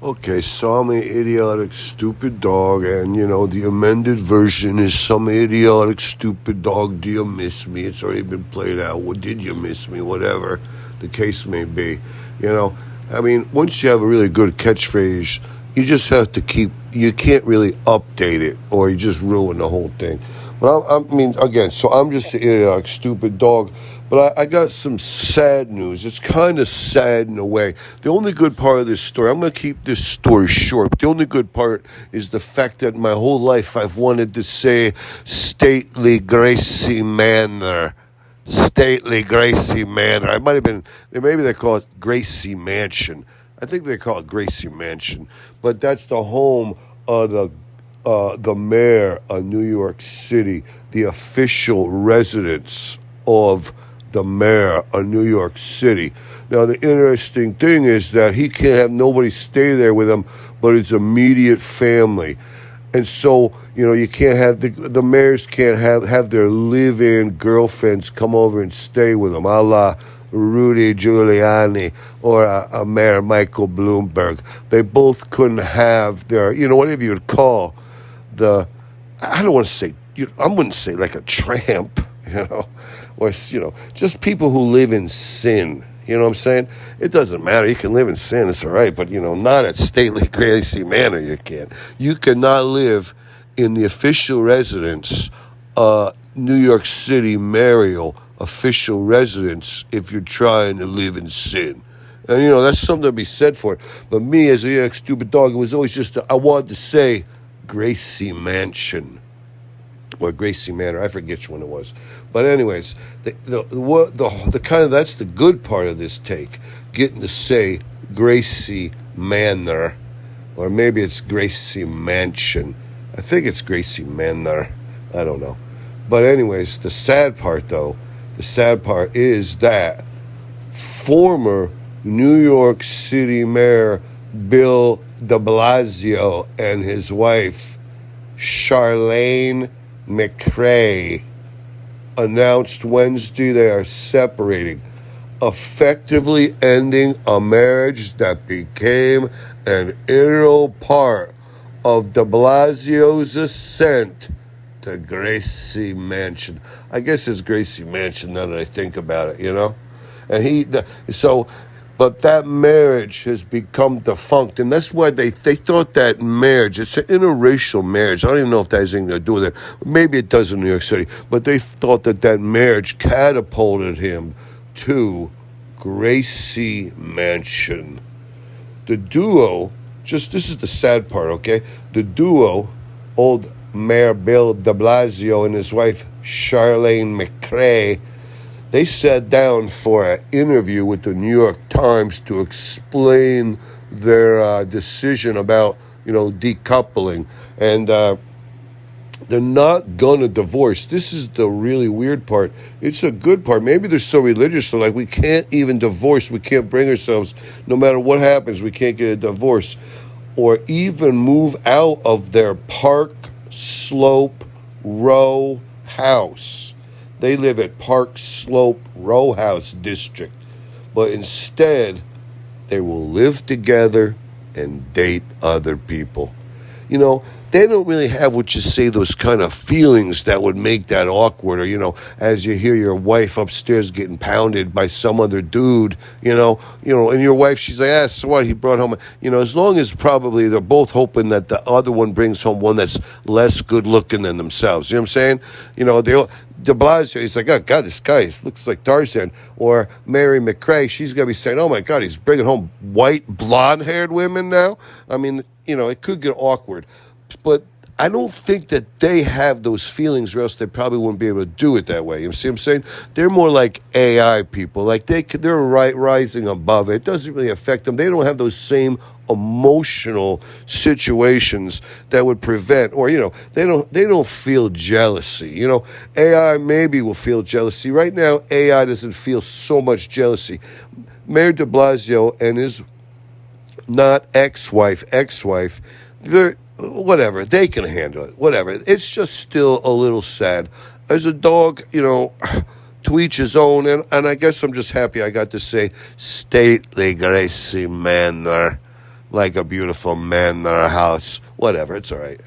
Okay, so I'm an idiotic, stupid dog, and the amended version is some idiotic, stupid dog. Do you miss me? It's already been played out. What did you miss me? Whatever the case may be. I mean, once you have a really good catchphrase, you just have to you can't really update it or you just ruin the whole thing. But I mean, again, so I'm just an idiotic, stupid dog. But I got some sad news. It's kind of sad in a way. The only good part of this story, I'm going to keep this story short, but the only good part is the fact that my whole life I've wanted to say stately Gracie Manor. Stately Gracie Manor. I might have been, maybe they call it Gracie Mansion. I think they call it Gracie Mansion. But that's the home of the mayor of New York City, the official residence of the mayor of New York City. Now, the interesting thing is that he can't have nobody stay there with him but his immediate family. And so, you can't have, the mayors can't have their live-in girlfriends come over and stay with them, a la Rudy Giuliani or Mayor Michael Bloomberg. They both couldn't have their, whatever you'd call I don't want to say, I wouldn't say like a tramp, or, just people who live in sin. You know what I'm saying? It doesn't matter. You can live in sin. It's all right. But, not at stately Gracie Manor, you can't. You cannot live in the official residence, New York City mayoral official residence if you're trying to live in sin. And, that's something to be said for it. But me, as a stupid dog, it was always just, I wanted to say Gracie Mansion. Or Gracie Manor, I forget which one it was. But anyways, the kind of, that's the good part of this take, getting to say Gracie Manor, or maybe it's Gracie Mansion. I think it's Gracie Manor. I don't know. But anyways, the sad part is that former New York City Mayor Bill de Blasio and his wife, Charlene McRae, announced Wednesday they are separating, effectively ending a marriage that became an integral part of de Blasio's ascent to Gracie Mansion. I guess it's Gracie Mansion now that I think about it, And but that marriage has become defunct, and that's why they thought that marriage, it's an interracial marriage. I don't even know if that has anything to do with it. Maybe it does in New York City, but they thought that marriage catapulted him to Gracie Mansion. The duo, this is the sad part, okay? The duo, old Mayor Bill de Blasio and his wife Charlene McRae, they sat down for an interview with the New York Times to explain their decision about, decoupling. And they're not going to divorce. This is the really weird part. It's a good part. Maybe they're so religious, they're like, we can't even divorce. We can't bring ourselves, no matter what happens, we can't get a divorce. Or even move out of their Park Slope Row house. They live at Park Slope Row House District. But instead, they will live together and date other people. They don't really have what you say, those kind of feelings that would make that awkward. Or, as you hear your wife upstairs getting pounded by some other dude, and your wife, she's like, so what? He brought home, as long as probably they're both hoping that the other one brings home one that's less good looking than themselves. You know what I'm saying? De Blasio, he's like, oh, God, this guy looks like Tarzan. Or Mary McRae, she's going to be saying, oh, my God, he's bringing home white, blonde-haired women now? I mean, it could get awkward. But I don't think that they have those feelings, or else they probably wouldn't be able to do it that way. You see what I'm saying? They're more like AI people. Like they're rising above it. It doesn't really affect them. They don't have those same emotional situations that would prevent, or they don't feel jealousy. AI maybe will feel jealousy. Right now, AI doesn't feel so much jealousy. Mayor de Blasio and his not ex-wife, they're whatever, they can handle it. Whatever. It's just still a little sad. As a dog, to each his own, and I guess I'm just happy I got to say stately Gracie Manor. like a beautiful man in our house. Whatever, it's all right.